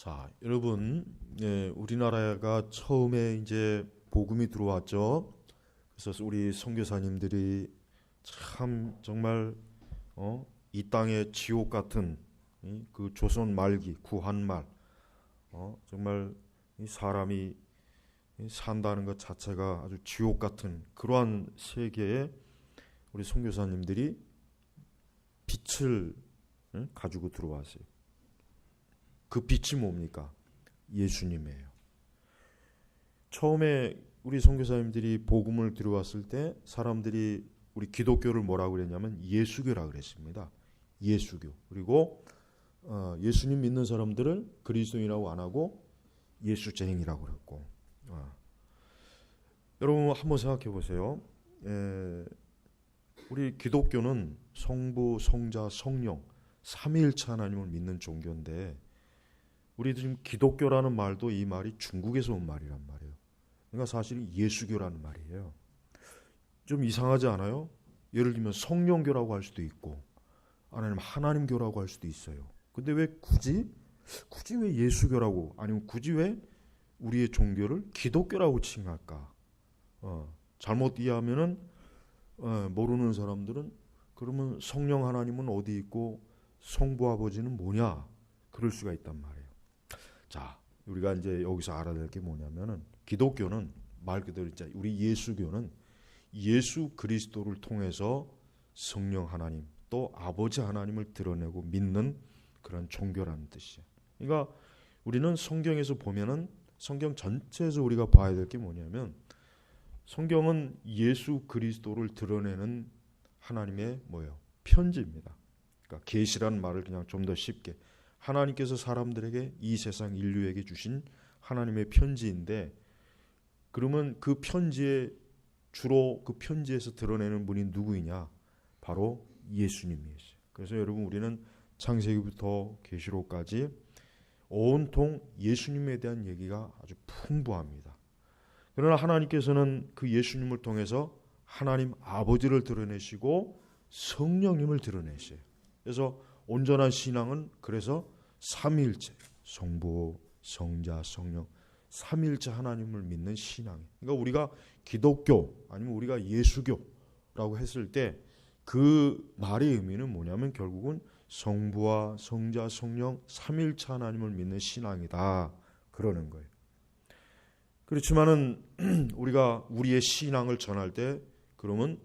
자, 여러분, 우리나라가 처음에 이제 복음이 들어왔죠. 그래서 우리 선교사님들이 참 정말 이 땅의 지옥 같은 그 조선 말기 구한말 정말 이 사람이 산다는 것 자체가 아주 지옥 같은 그러한 세계에 우리 선교사님들이 빛을 가지고 들어왔어요. 그 빛이 뭡니까? 예수님이에요. 처음에 우리 선교사님들이 복음을 들어왔을 때 사람들이 우리 기독교를 뭐라고 그랬냐면 예수교라고 그랬습니다. 예수교. 그리고 예수님 믿는 사람들을 그리스도인이라고 안 하고 예수쟁이라고 그랬고. 여러분 한번 생각해 보세요. 우리 기독교는 성부, 성자, 성령 삼위일체 하나님을 믿는 종교인데 우리 지금 기독교라는 말도 이 말이 중국에서 온 말이란 말이에요. 그러니까 사실 예수교라는 말이에요. 좀 이상하지 않아요? 예를 들면 성령교라고 할 수도 있고 아니면 하나님교라고 할 수도 있어요. 근데 왜 굳이 왜 예수교라고 아니면 굳이 왜 우리의 종교를 기독교라고 칭할까? 잘못 이해하면은 모르는 사람들은 그러면 성령 하나님은 어디 있고 성부 아버지는 뭐냐? 그럴 수가 있단 말이에요. 자, 우리가 이제 여기서 알아야 될 게 뭐냐면은 기독교는 말 그대로 있잖아요. 우리 예수교는 예수 그리스도를 통해서 성령 하나님 또 아버지 하나님을 드러내고 믿는 그런 종교라는 뜻이에요. 그러니까 우리는 성경에서 보면은 성경 전체에서 우리가 봐야 될 게 뭐냐면 성경은 예수 그리스도를 드러내는 하나님의 뭐예요? 편지입니다. 그러니까 계시라는 말을 그냥 좀 더 쉽게 하나님께서 사람들에게 이 세상 인류에게 주신 하나님의 편지인데 그러면 그 편지에 주로 그 편지에서 드러내는 분이 누구이냐? 바로 예수님이었어요. 그래서 여러분 우리는 창세기부터 계시록까지 온통 예수님에 대한 얘기가 아주 풍부합니다. 그러나 하나님께서는 그 예수님을 통해서 하나님 아버지를 드러내시고 성령님을 드러내셔요. 그래서 온전한 신앙은 그래서 삼위일체, 성부, 성자, 성령 삼위일체 하나님을 믿는 신앙이에요. 그러니까 우리가 기독교 아니면 우리가 예수교라고 했을 때 그 말의 의미는 뭐냐면 결국은 성부와 성자, 성령 삼위일체 하나님을 믿는 신앙이다 그러는 거예요. 그렇지만은 우리가 우리의 신앙을 전할 때 그러면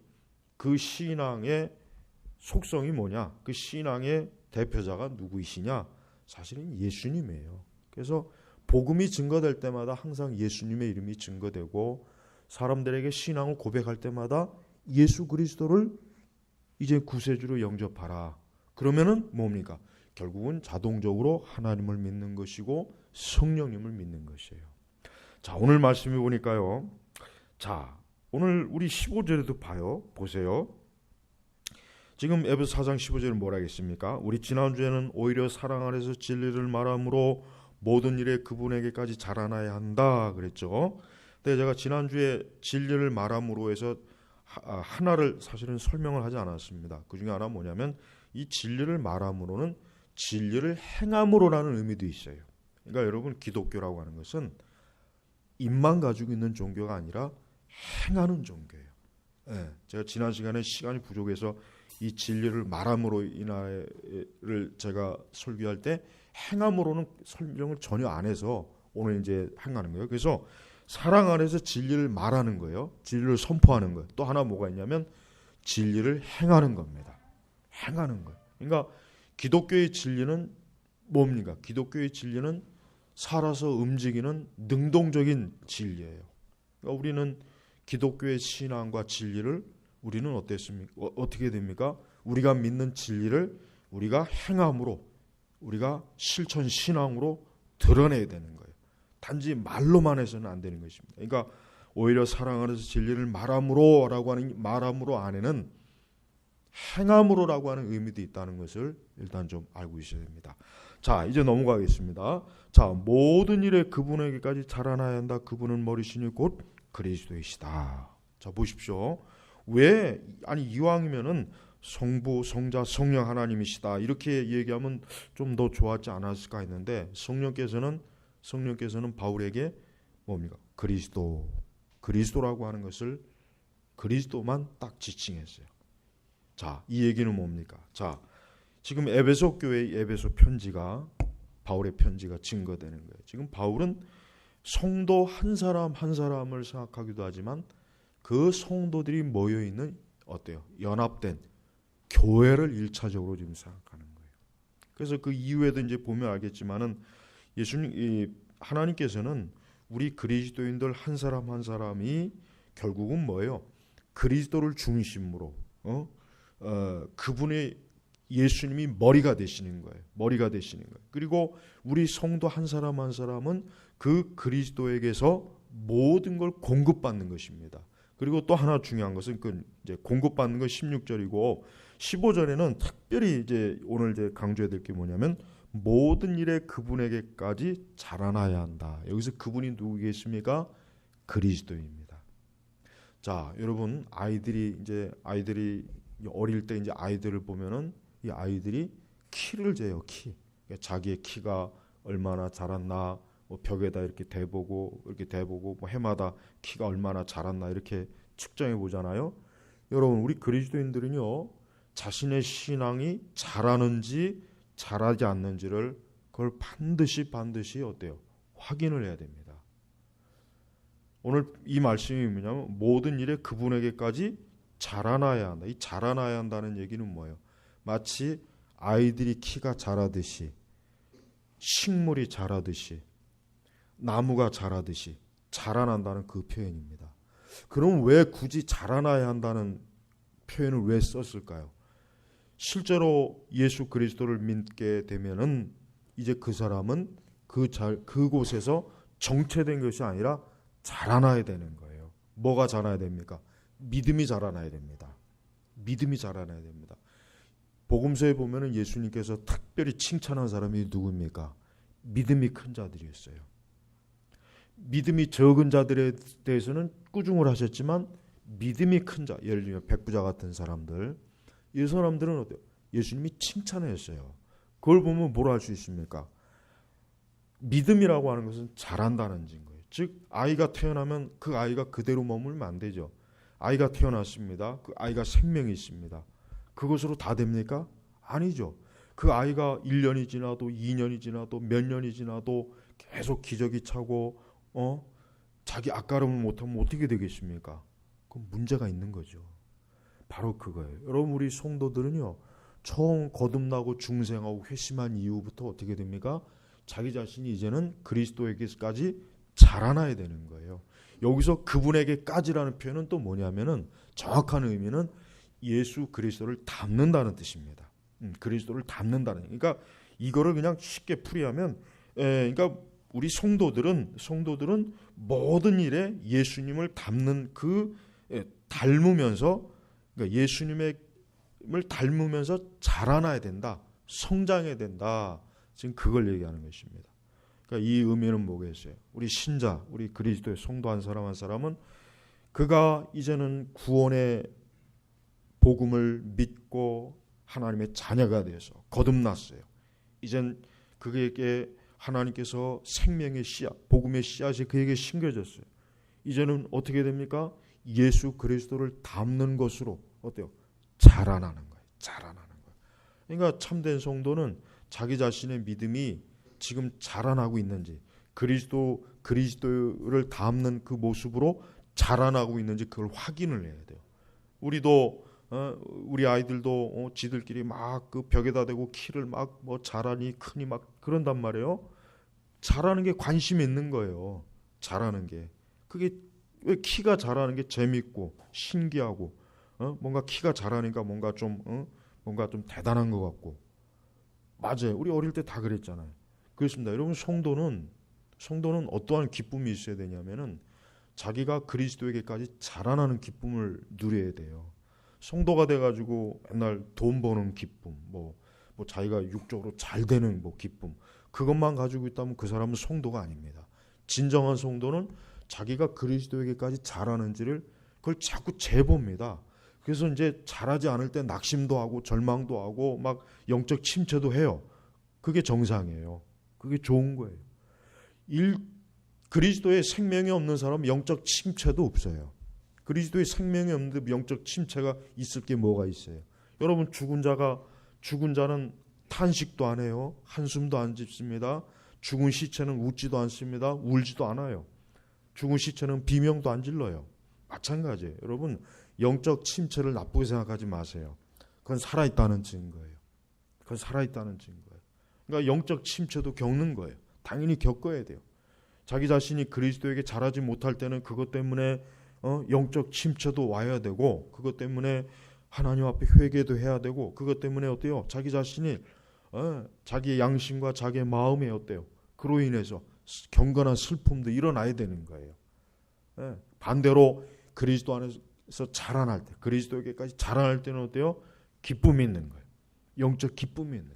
그 신앙의 속성이 뭐냐? 그 신앙의 대표자가 누구이시냐? 사실은 예수님이에요. 그래서 복음이 증거될 때마다 항상 예수님의 이름이 증거되고 사람들에게 신앙을 고백할 때마다 예수 그리스도를 이제 구세주로 영접하라. 그러면은 뭡니까? 결국은 자동적으로 하나님을 믿는 것이고 성령님을 믿는 것이에요. 자, 오늘 말씀해 보니까요. 자, 오늘 우리 15절에도 보세요. 지금 에베소 4장 15절은 뭐라 했습니까? 우리 지난주에는 오히려 사랑 안에서 진리를 말함으로 모든 일에 그분에게까지 자라나야 한다 그랬죠. 근데 제가 지난주에 진리를 말함으로 해서 하나를 사실은 설명을 하지 않았습니다. 그 중에 하나 뭐냐면 이 진리를 말함으로는 진리를 행함으로라는 의미도 있어요. 그러니까 여러분 기독교라고 하는 것은 입만 가지고 있는 종교가 아니라 행하는 종교예요. 제가 지난 시간에 시간이 부족해서 이 진리를 말함으로 인하를 제가 설교할 때 행함으로는 설명을 전혀 안 해서 오늘 이제 행하는 거예요. 그래서 사랑 안에서 진리를 말하는 거예요. 진리를 선포하는 거예요. 또 하나 뭐가 있냐면 진리를 행하는 겁니다. 행하는 거예요. 그러니까 기독교의 진리는 뭡니까? 기독교의 진리는 살아서 움직이는 능동적인 진리예요. 그러니까 우리는 기독교의 신앙과 진리를 우리는 어땠습니까? 어떻게 됩니까? 우리가 믿는 진리를 우리가 행함으로 우리가 실천 신앙으로 드러내야 되는 거예요. 단지 말로만 해서는 안 되는 것입니다. 그러니까 오히려 사랑 안에서 진리를 말함으로라고 하는 말함으로 안에는 행함으로라고 하는 의미도 있다는 것을 일단 좀 알고 있어야 됩니다. 자, 이제 넘어가겠습니다. 자, 모든 일에 그분에게까지 자라나야 한다. 그분은 머리시니 곧 그리스도이시다. 자, 보십시오. 왜? 아니 이왕이면은 성부, 성자, 성령 하나님이시다 이렇게 얘기하면 좀 더 좋았지 않았을까 했는데 성령께서는 바울에게 뭡니까? 그리스도라고 하는 것을 그리스도만 딱 지칭했어요. 자, 이 얘기는 뭡니까? 자, 지금 에베소 교회의 에베소 편지가 바울의 편지가 증거되는 거예요. 지금 바울은 성도 한 사람 한 사람을 생각하기도 하지만 그 성도들이 모여 있는 어때요? 연합된 교회를 1차적으로 지금 생각하는 거예요. 그래서 그 이후에도 이제 보면 알겠지만은 하나님께서는 우리 그리스도인들 한 사람 한 사람이 결국은 뭐예요? 그리스도를 중심으로 그분의 예수님이 머리가 되시는 거예요. 그리고 우리 성도 한 사람 한 사람은 그 그리스도에게서 모든 걸 공급받는 것입니다. 그리고 또 하나 중요한 것은 그 이제 공급받는 건 16절이고 15절에는 특별히 이제 오늘 이제 강조해야 될 게 뭐냐면 모든 일에 그분에게까지 자라나야 한다. 여기서 그분이 누구겠습니까? 그리스도입니다. 자, 여러분 아이들이 어릴 때 이제 아이들을 보면은 이 아이들이 키를 재요. 키. 자기의 키가 얼마나 자랐나 뭐 벽에다 이렇게 대보고 뭐 해마다 키가 얼마나 자랐나 이렇게 측정해 보잖아요. 여러분 우리 그리스도인들은요 자신의 신앙이 자라는지 자라지 않는지를 그걸 반드시 어때요? 확인을 해야 됩니다. 오늘 이 말씀이 뭐냐면 모든 일에 그분에게까지 자라나야 한다. 이 자라나야 한다는 얘기는 뭐예요? 마치 아이들이 키가 자라듯이 식물이 자라듯이 나무가 자라듯이 자라난다는 그 표현입니다. 그럼 왜 굳이 자라나야 한다는 표현을 왜 썼을까요? 실제로 예수 그리스도를 믿게 되면은 이제 그 사람은 그곳에서 정체된 것이 아니라 자라나야 되는 거예요. 뭐가 자라나야 됩니까? 믿음이 자라나야 됩니다. 복음서에 보면은 예수님께서 특별히 칭찬한 사람이 누구입니까? 믿음이 큰 자들이었어요. 믿음이 적은 자들에 대해서는 꾸중을 하셨지만 믿음이 큰 자, 예를 들면 백부자 같은 사람들, 이 사람들은 어때요? 예수님이 칭찬했어요. 그걸 보면 뭐라 할 수 있습니까? 믿음이라고 하는 것은 자란다는 증거예요. 즉 아이가 태어나면 그 아이가 그대로 머물면 안 되죠. 아이가 태어났습니다. 그 아이가 생명이 있습니다. 그것으로 다 됩니까? 아니죠. 그 아이가 1년이 지나도 2년이 지나도 몇 년이 지나도 계속 기저귀 차고 자기 앞가름을 못하면 어떻게 되겠습니까? 그건 문제가 있는 거죠. 바로 그거예요. 여러분 우리 성도들은요. 처음 거듭나고 중생하고 회심한 이후부터 어떻게 됩니까? 자기 자신이 이제는 그리스도에게까지 자라나야 되는 거예요. 여기서 그분에게까지라는 표현은 또 뭐냐면은 정확한 의미는 예수 그리스도를 닮는다는 뜻입니다. 그리스도를 닮는다는. 그러니까 이거를 그냥 쉽게 풀이하면, 그러니까 우리 성도들은 모든 일에 예수님을 닮는 닮으면서, 그러니까 예수님을 닮으면서 자라나야 된다, 성장해야 된다. 지금 그걸 얘기하는 것입니다. 그러니까 이 의미는 뭐겠어요? 우리 신자, 우리 그리스도의 성도 한 사람 한 사람은 그가 이제는 구원의 복음을 믿고 하나님의 자녀가 되어서 거듭났어요. 이젠 그에게 하나님께서 생명의 씨앗, 복음의 씨앗이 그에게 심겨졌어요. 이제는 어떻게 됩니까? 예수 그리스도를 닮는 것으로 어때요? 자라나는 거예요. 그러니까 참된 성도는 자기 자신의 믿음이 지금 자라나고 있는지, 그리스도를 닮는 그 모습으로 자라나고 있는지 그걸 확인을 해야 돼요. 우리 아이들도 지들끼리 막 그 벽에다 대고 키를 막 뭐 자라니 크니 막 그런단 말이에요. 자라는 게 관심이 있는 거예요. 자라는 게. 그게 왜 키가 자라는 게 재밌고 신기하고 뭔가 키가 자라니까 뭔가 좀 대단한 것 같고. 맞아요. 우리 어릴 때 다 그랬잖아요. 그렇습니다. 여러분 성도는 어떠한 기쁨이 있어야 되냐면은 자기가 그리스도에게까지 자라나는 기쁨을 누려야 돼요. 성도가 돼가지고 맨날 돈 버는 기쁨, 뭐 자기가 육적으로 잘 되는 기쁨, 그것만 가지고 있다면 그 사람은 성도가 아닙니다. 진정한 성도는 자기가 그리스도에게까지 자라는지를 그걸 자꾸 재봅니다. 그래서 이제 잘하지 않을 때 낙심도 하고 절망도 하고 막 영적 침체도 해요. 그게 정상이에요. 그게 좋은 거예요. 그리스도의 생명이 없는 사람은 영적 침체도 없어요. 그리스도의 생명이 없는데 영적 침체가 있을 게 뭐가 있어요? 여러분, 죽은 자는 탄식도 안 해요. 한숨도 안 짓습니다. 죽은 시체는 웃지도 않습니다. 울지도 않아요. 죽은 시체는 비명도 안 질러요. 마찬가지예요. 여러분, 영적 침체를 나쁘게 생각하지 마세요. 그건 살아있다는 증거예요. 그건 살아있다는 증거예요. 그러니까 영적 침체도 겪는 거예요. 당연히 겪어야 돼요. 자기 자신이 그리스도에게 잘하지 못할 때는 그것 때문에 영적 침체도 와야 되고, 그것 때문에 하나님 앞에 회개도 해야 되고, 그것 때문에 어때요? 자기 자신이 자기의 양심과 자기의 마음에 어때요? 그로 인해서 경건한 슬픔도 일어나야 되는 거예요. 반대로 그리스도 안에서 자라날 때, 그리스도에게까지 자라날 때는 어때요? 기쁨이 있는 거예요. 영적 기쁨이 있는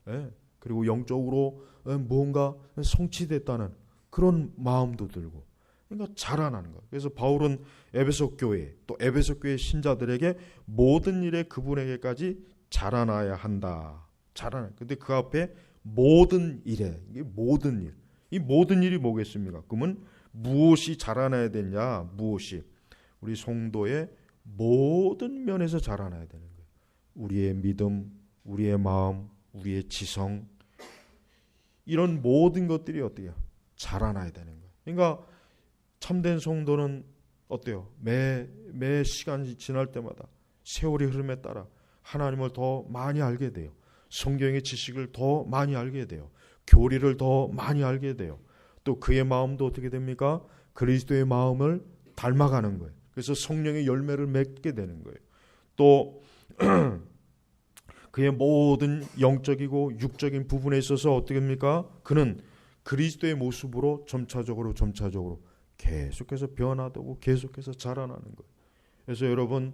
거예요. 그리고 영적으로 뭔가 성취됐다는 그런 마음도 들고, 그러니까 자라나는 거예요. 그래서 바울은 에베소 교회, 또 에베소 교회 신자들에게 모든 일에 그분에게까지 자라나야 한다. 근데 그 앞에 모든 일에, 이게 모든 일. 이 모든 일이 뭐겠습니까? 그러면 무엇이 자라나야 되냐? 무엇이? 우리 성도의 모든 면에서 자라나야 되는 거예요. 우리의 믿음, 우리의 마음, 우리의 지성, 이런 모든 것들이 어때요? 자라나야 되는 거예요. 그러니까 참된 성도는 어때요? 매 시간이 지날 때마다 세월의 흐름에 따라 하나님을 더 많이 알게 돼요. 성경의 지식을 더 많이 알게 돼요. 교리를 더 많이 알게 돼요. 또 그의 마음도 어떻게 됩니까? 그리스도의 마음을 닮아가는 거예요. 그래서 성령의 열매를 맺게 되는 거예요. 또 그의 모든 영적이고 육적인 부분에 있어서 어떻게 합니까? 그는 그리스도의 모습으로 점차적으로 계속해서 변화되고 계속해서 자라나는 거예요. 그래서 여러분,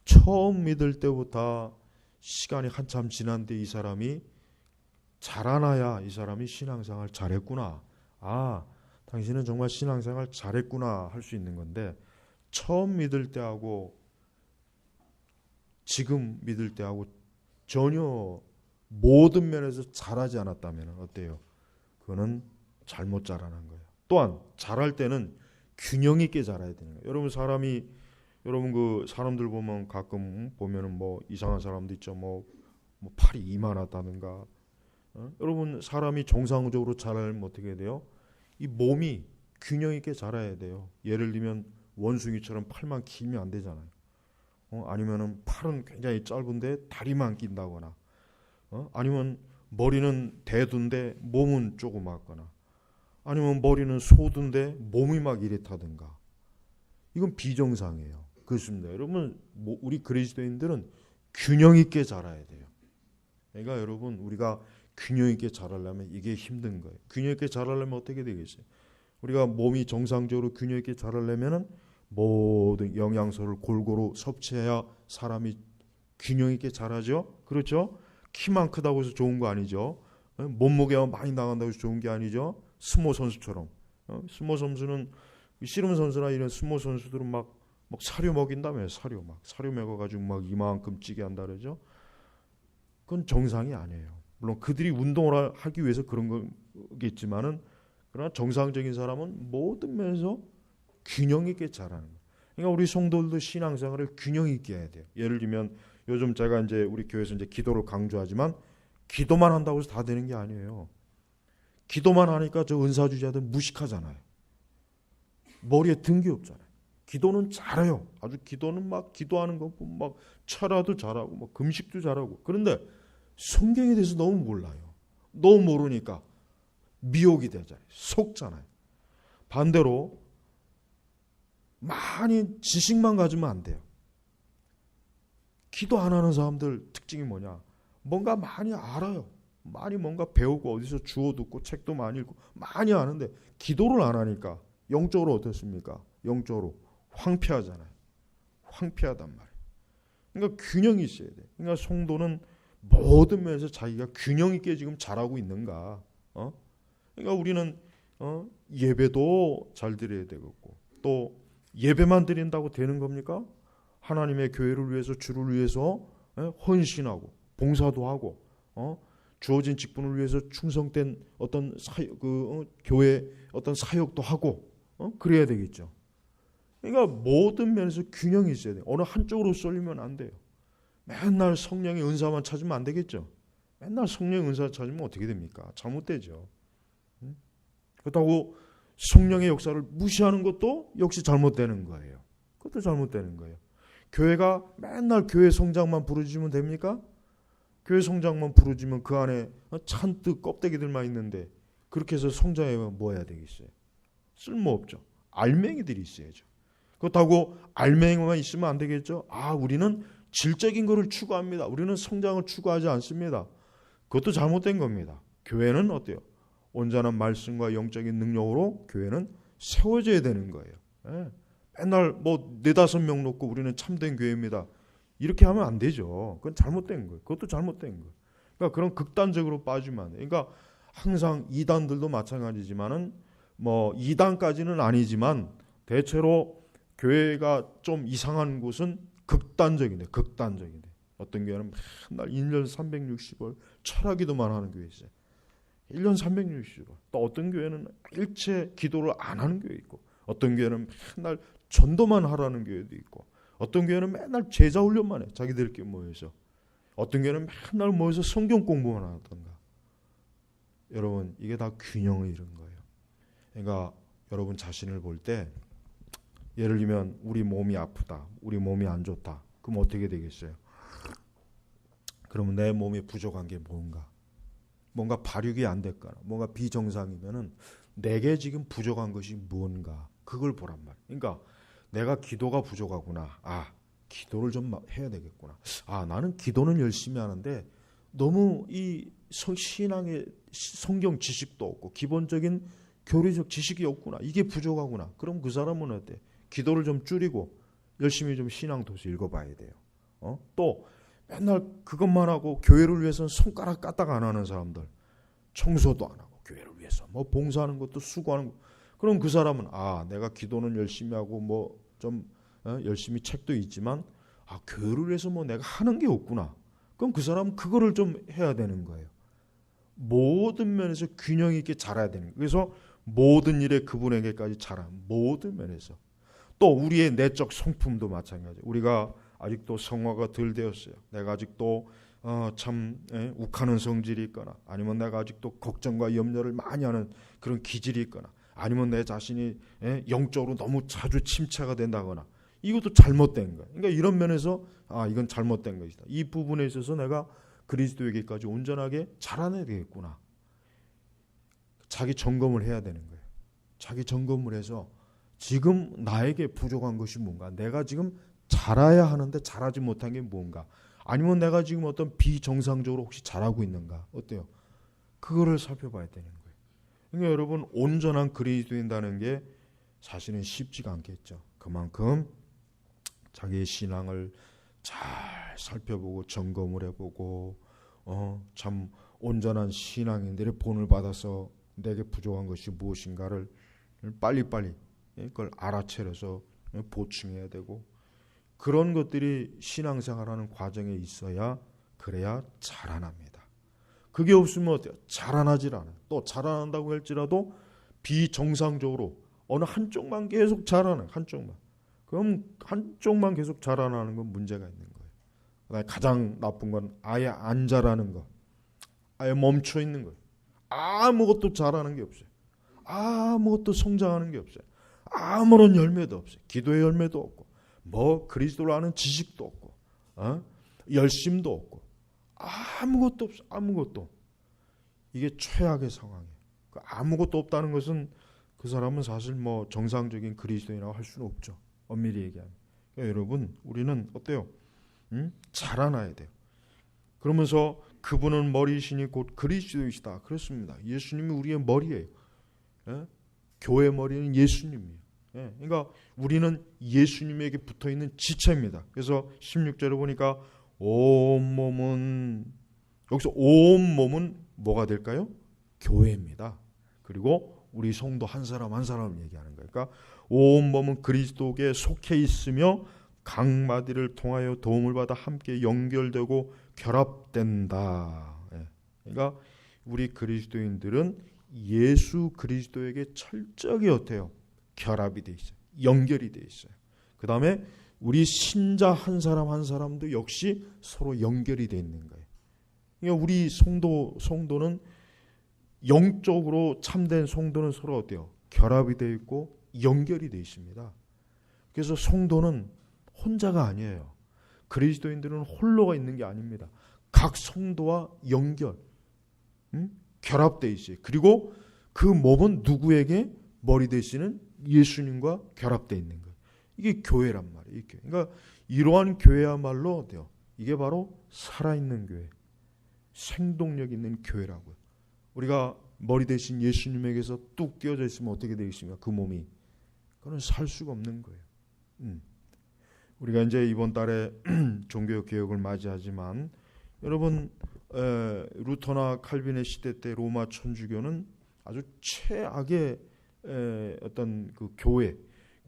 처음 믿을 때부터 시간이 한참 지난 뒤 이 사람이 자라나야 이 사람이 신앙생활 잘했구나. 당신은 정말 신앙생활 잘했구나 할 수 있는 건데, 처음 믿을 때하고 지금 믿을 때하고 전혀 모든 면에서 자라지 않았다면 어때요? 그거는 잘못 자라난 거예요. 또한 자랄 때는 균형 있게 자라야 되는 거예요. 여러분 그 사람들 보면 가끔 보면은 뭐 이상한 사람도 있죠. 뭐 팔이 이만하다든가. 여러분, 사람이 정상적으로 자라려면 어떻게 돼요? 이 몸이 균형 있게 자라야 돼요. 예를 들면 원숭이처럼 팔만 길면 안 되잖아요. 아니면은 팔은 굉장히 짧은데 다리만 긴다거나, 아니면 머리는 대두인데 몸은 조그맣거나, 아니면 머리는 소두인데 몸이 막 이렇다든가. 이건 비정상이에요. 그렇습니다. 여러분, 우리 그리스도인들은 균형 있게 자라야 돼요. 그러니까 여러분, 우리가 균형 있게 자라려면 이게 힘든 거예요. 균형 있게 자라려면 어떻게 되겠어요? 우리가 몸이 정상적으로 균형 있게 자라려면은 모든 영양소를 골고루 섭취해야 사람이 균형 있게 자라죠. 그렇죠? 키만 크다고 해서 좋은 거 아니죠. 몸무게가 많이 나간다고 해서 좋은 게 아니죠. 스모 선수처럼. 스모 선수는 씨름 선수나 이런 스모 선수들은 막 사료 먹인다며. 사료 먹어가지고 막 이만큼 찌게 한다 그러죠. 그건 정상이 아니에요. 물론 그들이 운동을 하기 위해서 그런 거겠지만은, 그러나 정상적인 사람은 모든 면에서 균형 있게 자라는 거예요. 그러니까 우리 성도들도 신앙생활을 균형 있게 해야 돼요. 예를 들면 요즘 제가 이제 우리 교회에서 이제 기도를 강조하지만, 기도만 한다고 해서 다 되는 게 아니에요. 기도만 하니까 저 은사주자들 무식하잖아요. 머리에 든 게 없잖아요. 기도는 잘해요. 아주 기도는 막 기도하는 거 막 철야도 잘하고 막 금식도 잘하고. 그런데 성경에 대해서 너무 몰라요. 너무 모르니까 미혹이 되잖아요. 속잖아요. 반대로 많이 지식만 가지면 안 돼요. 기도 안 하는 사람들 특징이 뭐냐? 뭔가 많이 알아요. 많이 뭔가 배우고 어디서 주워 듣고 책도 많이 읽고 많이 아는데 기도를 안 하니까 영적으로 어떻습니까? 영적으로 황폐하잖아요. 황폐하단 말이에요. 그러니까 균형이 있어야 돼요. 그러니까 성도는 모든 면에서 자기가 균형 있게 지금 잘하고 있는가? 그러니까 우리는 예배도 잘 드려야 되겠고, 또 예배만 드린다고 되는 겁니까? 하나님의 교회를 위해서, 주를 위해서 헌신하고 봉사도 하고 주어진 직분을 위해서 충성된 어떤 교회 어떤 사역도 하고 그래야 되겠죠. 그러니까 모든 면에서 균형이 있어야 돼요. 어느 한쪽으로 쏠리면 안 돼요. 맨날 성령의 은사만 찾으면 안 되겠죠. 맨날 성령의 은사 찾으면 어떻게 됩니까? 잘못되죠. 그렇다고 성령의 역사를 무시하는 것도 역시 잘못되는 거예요. 그것도 잘못되는 거예요. 교회가 맨날 교회 성장만 부르짖으면 됩니까? 교회 성장만 부르짖으면 그 안에 잔뜩 껍데기들만 있는데 그렇게 해서 성장하면 뭐 해야 되겠어요? 쓸모없죠. 알맹이들이 있어야죠. 그렇다고 알맹이만 있으면 안 되겠죠. 우리는 질적인 것을 추구합니다. 우리는 성장을 추구하지 않습니다. 그것도 잘못된 겁니다. 교회는 어때요? 온전한 말씀과 영적인 능력으로 교회는 세워져야 되는 거예요. 맨날 뭐 4-5명 놓고 우리는 참된 교회입니다. 이렇게 하면 안 되죠. 그건 잘못된 거예요. 그것도 잘못된 거예요. 그러니까 그런 극단적으로 빠지면 안 돼요. 그러니까 항상 이단들도 마찬가지지만은 뭐 이단까지는 아니지만 대체로 교회가 좀 이상한 곳은 극단적인데 어떤 교회는 맨날 1년 360일 철학기도만 하는 교회 있어요. 1년 360일. 또 어떤 교회는 일체 기도를 안 하는 교회 있고 어떤 교회는 맨날 전도만 하라는 교회도 있고 어떤 교회는 맨날 제자 훈련만 해. 자기들끼리 모여서. 어떤 교회는 맨날 모여서 성경 공부만 하던가. 여러분 이게 다 균형을 잃은 거예요. 그러니까 여러분 자신을 볼 때 예를 들면 우리 몸이 아프다. 우리 몸이 안 좋다. 그럼 어떻게 되겠어요? 그러면 내 몸에 부족한 게 뭔가? 뭔가 발육이 안 됐거나 뭔가 비정상이면은 내게 지금 부족한 것이 뭔가 그걸 보란 말이에요. 그러니까 내가 기도가 부족하구나. 기도를 좀 해야 되겠구나. 나는 기도는 열심히 하는데 너무 이 신앙의 성경 지식도 없고 기본적인 교리적 지식이 없구나. 이게 부족하구나. 그럼 그 사람은 어때? 기도를 좀 줄이고 열심히 좀 신앙 도서 읽어봐야 돼요. 또 맨날 그것만 하고 교회를 위해서는 손가락 까딱 안 하는 사람들, 청소도 안 하고 교회를 위해서 뭐 봉사하는 것도 수고하는 거. 그럼 그 사람은 내가 기도는 열심히 하고 뭐 좀 열심히 책도 읽지만 교회를 위해서 뭐 내가 하는 게 없구나. 그럼 그 사람은 그거를 좀 해야 되는 거예요. 모든 면에서 균형 있게 자라야 되는 거예요. 그래서 모든 일에 그분에게까지 자라는 모든 면에서. 또 우리의 내적 성품도 마찬가지예요. 우리가 아직도 성화가 덜 되었어요. 내가 아직도 욱하는 성질이 있거나 아니면 내가 아직도 걱정과 염려를 많이 하는 그런 기질이 있거나 아니면 내 자신이 영적으로 너무 자주 침체가 된다거나 이것도 잘못된 거예요. 그러니까 이런 면에서 이건 잘못된 것이다. 이 부분에 있어서 내가 그리스도에게까지 온전하게 자라나야 되겠구나. 자기 점검을 해야 되는 거예요. 자기 점검을 해서 지금 나에게 부족한 것이 뭔가, 내가 지금 잘해야 하는데 잘하지 못한 게 뭔가, 아니면 내가 지금 어떤 비정상적으로 혹시 잘하고 있는가, 어때요? 그거를 살펴봐야 되는 거예요. 그러니까 여러분 온전한 그리스도인다는 게 사실은 쉽지가 않겠죠. 그만큼 자기의 신앙을 잘 살펴보고 점검을 해보고 참 온전한 신앙인들의 본을 받아서 내게 부족한 것이 무엇인가를 빨리빨리 그걸 알아차려서 보충해야 되고, 그런 것들이 신앙생활하는 과정에 있어야 그래야 자라납니다. 그게 없으면 어때요? 자라나질 않아요. 또 자라난다고 할지라도 비정상적으로 어느 한쪽만 계속 자라나요. 한쪽만. 그럼 한쪽만 계속 자라나는 건 문제가 있는 거예요. 가장 나쁜 건 아예 안 자라는 거. 아예 멈춰 있는 거예요. 아무것도 자라는 게 없어요. 아무것도 성장하는 게 없어요. 아무런 열매도 없어요. 기도의 열매도 없고 뭐 그리스도를 아는 지식도 없고 열심도 없고 아무것도 없어. 아무것도. 이게 최악의 상황이에요. 아무것도 없다는 것은 그 사람은 사실 뭐 정상적인 그리스도인이라고 할 수는 없죠. 엄밀히 얘기하면. 그러니까 여러분 우리는 어때요? 자라나야 돼요. 그러면서 그분은 머리이시니 곧 그리스도이시다. 그렇습니다. 예수님이 우리의 머리예요. 교회 머리는 예수님이에요. 그러니까 우리는 예수님에게 붙어있는 지체입니다. 그래서 16절에 보니까 온몸은, 여기서 온몸은 뭐가 될까요? 교회입니다. 그리고 우리 성도 한 사람 한 사람을 얘기하는 거예요. 그러니까 온몸은 그리스도께 속해 있으며 강마디를 통하여 도움을 받아 함께 연결되고 결합된다. 그러니까 우리 그리스도인들은 예수 그리스도에게 철저하게 어때요? 결합이 돼 있어요. 연결이 돼 있어요. 그 다음에 우리 신자 한 사람 한 사람도 역시 서로 연결이 돼 있는 거예요. 그러니까 우리 성도는 영적으로 참된 성도는 서로 어때요? 결합이 돼 있고 연결이 돼 있습니다. 그래서 성도는 혼자가 아니에요. 그리스도인들은 홀로가 있는 게 아닙니다. 각 성도와 연결, 결합돼 있어요. 그리고 그 몸은 누구에게? 머리 되시는 예수님과 결합돼 있는 거예요. 이게 교회란 말이에요. 그러니까 이러한 교회야말로 어때요? 이게 바로 살아있는 교회, 생동력 있는 교회라고요. 우리가 머리 대신 예수님에게서 뚝 끼어져 있으면 어떻게 되겠습니까? 그 몸이. 그건 살 수가 없는 거예요. 우리가 이제 이번 달에 종교 개혁을 맞이하지만 여러분 루터나 칼빈의 시대 때 로마 천주교는 아주 최악의 어떤 그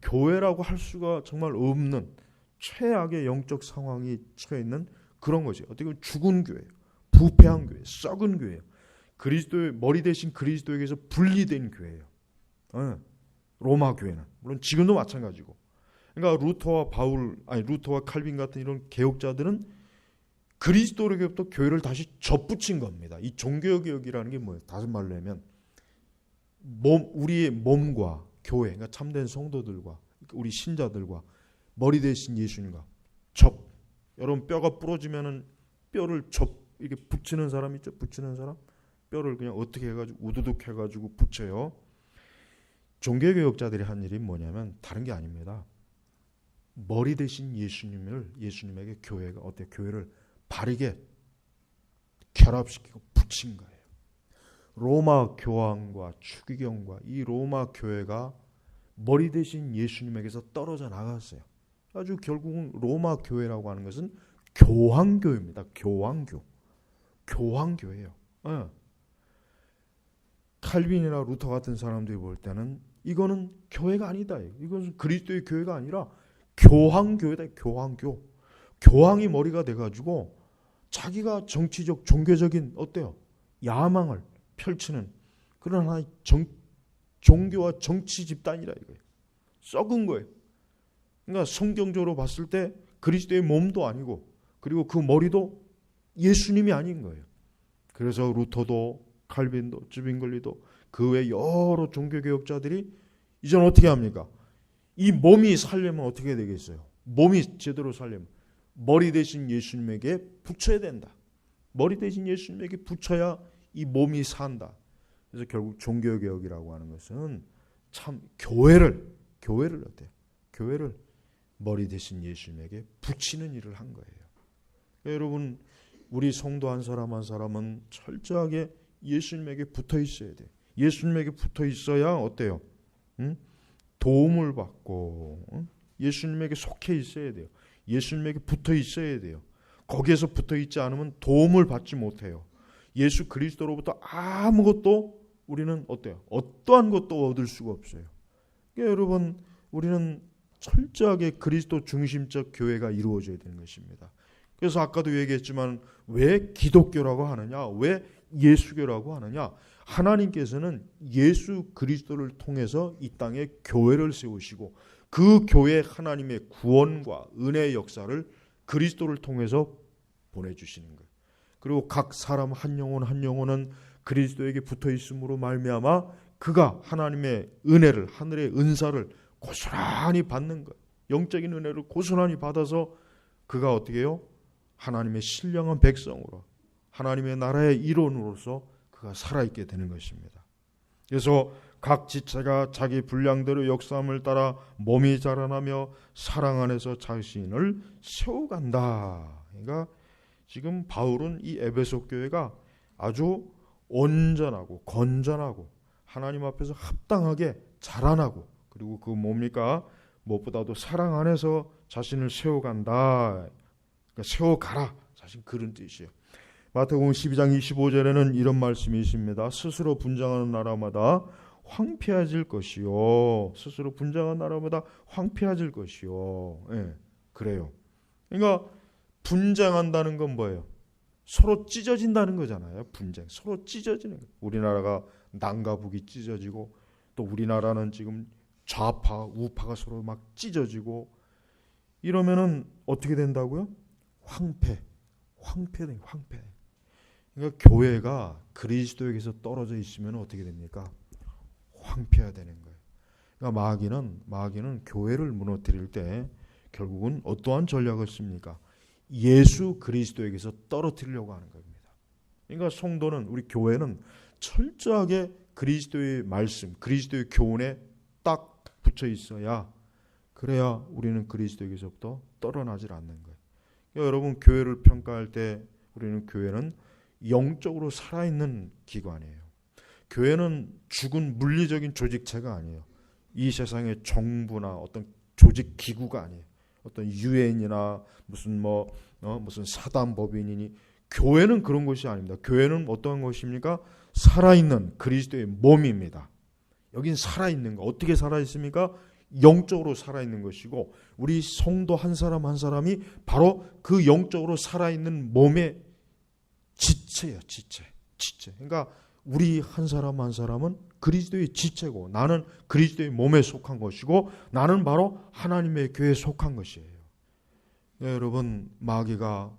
교회라고 할 수가 정말 없는 최악의 영적 상황이 처해 있는 그런 거죠. 어떻게 보면 죽은 교회, 부패한 교회, 썩은 교회예요. 그리스도의 머리 대신 그리스도에게서 분리된 교회예요. 로마 교회는 물론 지금도 마찬가지고. 그러니까 루터와 칼빈 같은 이런 개혁자들은 그리스도로부터 교회를 다시 접붙인 겁니다. 이 종교개혁이라는 게 뭐예요? 다른 말로 하면 우리의 몸과 교회, 그러니까 참된 성도들과 우리 신자들과 머리 대신 예수님과 여러분 뼈가 부러지면은 뼈를 이렇게 붙이는 사람 있죠? 붙이는 사람 뼈를 그냥 어떻게 해가지고 우두둑 해가지고 붙여요. 종교개혁자들이 한 일이 뭐냐면 다른 게 아닙니다. 머리 대신 예수님에게 교회가 어때? 교회를 바르게 결합시키고 붙인 거예요. 로마 교황과 추기경과 이 로마 교회가 머리 대신 예수님에게서 떨어져 나갔어요. 아주 결국은 로마 교회라고 하는 것은 교황교회입니다. 교황교회예요. 칼빈이나 루터 같은 사람들이 볼 때는 이거는 교회가 아니다. 이것은 그리스도의 교회가 아니라 교황교회다. 교황교. 교황이 머리가 돼가지고 자기가 정치적 종교적인 어때요? 야망을 펼치는 그런 하나의 종교와 정치 집단이라 이거예요. 썩은 거예요. 그러니까 성경적으로 봤을 때 그리스도의 몸도 아니고 그리고 그 머리도 예수님이 아닌 거예요. 그래서 루터도 칼빈도 즈빙글리도 그 외 여러 종교개혁자들이 이제는 어떻게 합니까? 이 몸이 살려면 어떻게 되겠어요? 몸이 제대로 살려면 머리 대신 예수님에게 붙여야 된다. 머리 대신 예수님에게 붙여야 이 몸이 산다. 그래서 결국 종교개혁이라고 하는 것은 참 교회를 어때요? 교회를 머리 대신 예수님에게 붙이는 일을 한 거예요. 여러분 우리 성도 한 사람 한 사람은 철저하게 예수님에게 붙어 있어야 돼요. 예수님에게 붙어 있어야 어때요? 도움을 받고 예수님에게 속해 있어야 돼요. 예수님에게 붙어 있어야 돼요. 거기에서 붙어 있지 않으면 도움을 받지 못해요. 예수 그리스도로부터 아무것도 우리는 어때요? 어떠한 것도 얻을 수가 없어요. 그러니까 여러분 우리는 철저하게 그리스도 중심적 교회가 이루어져야 되는 것입니다. 그래서 아까도 얘기했지만 왜 기독교라고 하느냐? 왜 예수교라고 하느냐? 하나님께서는 예수 그리스도를 통해서 이 땅에 교회를 세우시고 그 교회 하나님의 구원과 은혜의 역사를 그리스도를 통해서 보내주시는 거예요. 그리고 각 사람 한 영혼은 그리스도에게 붙어 있음으로 말미암아 그가 하나님의 은혜를 하늘의 은사를 고스란히 받는 거예요. 영적인 은혜를 고스란히 받아서 그가 어떻게 해요? 하나님의 신령한 백성으로 하나님의 나라의 일원으로서 그가 살아있게 되는 것입니다. 그래서 각 지체가 자기 분량대로 역사함을 따라 몸이 자라나며 사랑 안에서 자신을 세워간다. 그러니까 지금 바울은 이 에베소 교회가 아주 온전하고 건전하고 하나님 앞에서 합당하게 자라나고 그리고 그 뭡니까? 무엇보다도 사랑 안에서 자신을 세워간다. 그러니까 세워가라. 사실 그런 뜻이에요. 마태복음 12장 25절에는 이런 말씀이 있습니다. 스스로 분장하는 나라마다 황폐해질 것이요. 스스로 분장한 나라마다 황폐해질 것이요. 예. 그래요. 그러니까 분쟁한다는 건 뭐예요? 서로 찢어진다는 거잖아요. 분쟁. 서로 찢어지는 거예요. 우리나라가 남과 북이 찢어지고 또 우리나라는 지금 좌파, 우파가 서로 막 찢어지고 이러면은 어떻게 된다고요? 황폐. 그러니까 교회가 그리스도에게서 떨어져 있으면 어떻게 됩니까? 황폐해야 되는 거예요. 그러니까 마귀는 교회를 무너뜨릴 때 결국은 어떠한 전략을 씁니까? 예수 그리스도에게서 떨어뜨리려고 하는 겁니다. 그러니까 성도는, 우리 교회는 철저하게 그리스도의 말씀, 그리스도의 교훈에 딱 붙여 있어야, 그래야 우리는 그리스도에게서부터 떨어나질 않는 거예요. 그러니까 여러분, 교회를 평가할 때 우리는 교회는 영적으로 살아있는 기관이에요. 교회는 죽은 물리적인 조직체가 아니에요. 이 세상의 정부나 어떤 조직 기구가 아니에요. 어떤 유엔이나 무슨 사단법인이니, 교회는 그런 것이 아닙니다. 교회는 어떠한 것입니까? 살아있는 그리스도의 몸입니다. 여긴 살아있는 거. 어떻게 살아있습니까? 영적으로 살아있는 것이고, 우리 성도 한 사람 한 사람이 바로 그 영적으로 살아있는 몸의 지체예요. 지체. 그러니까 우리 한 사람 한 사람은 그리스도의 지체고, 나는 그리스도의 몸에 속한 것이고, 나는 바로 하나님의 교회에 속한 것이에요. 네, 여러분, 마귀가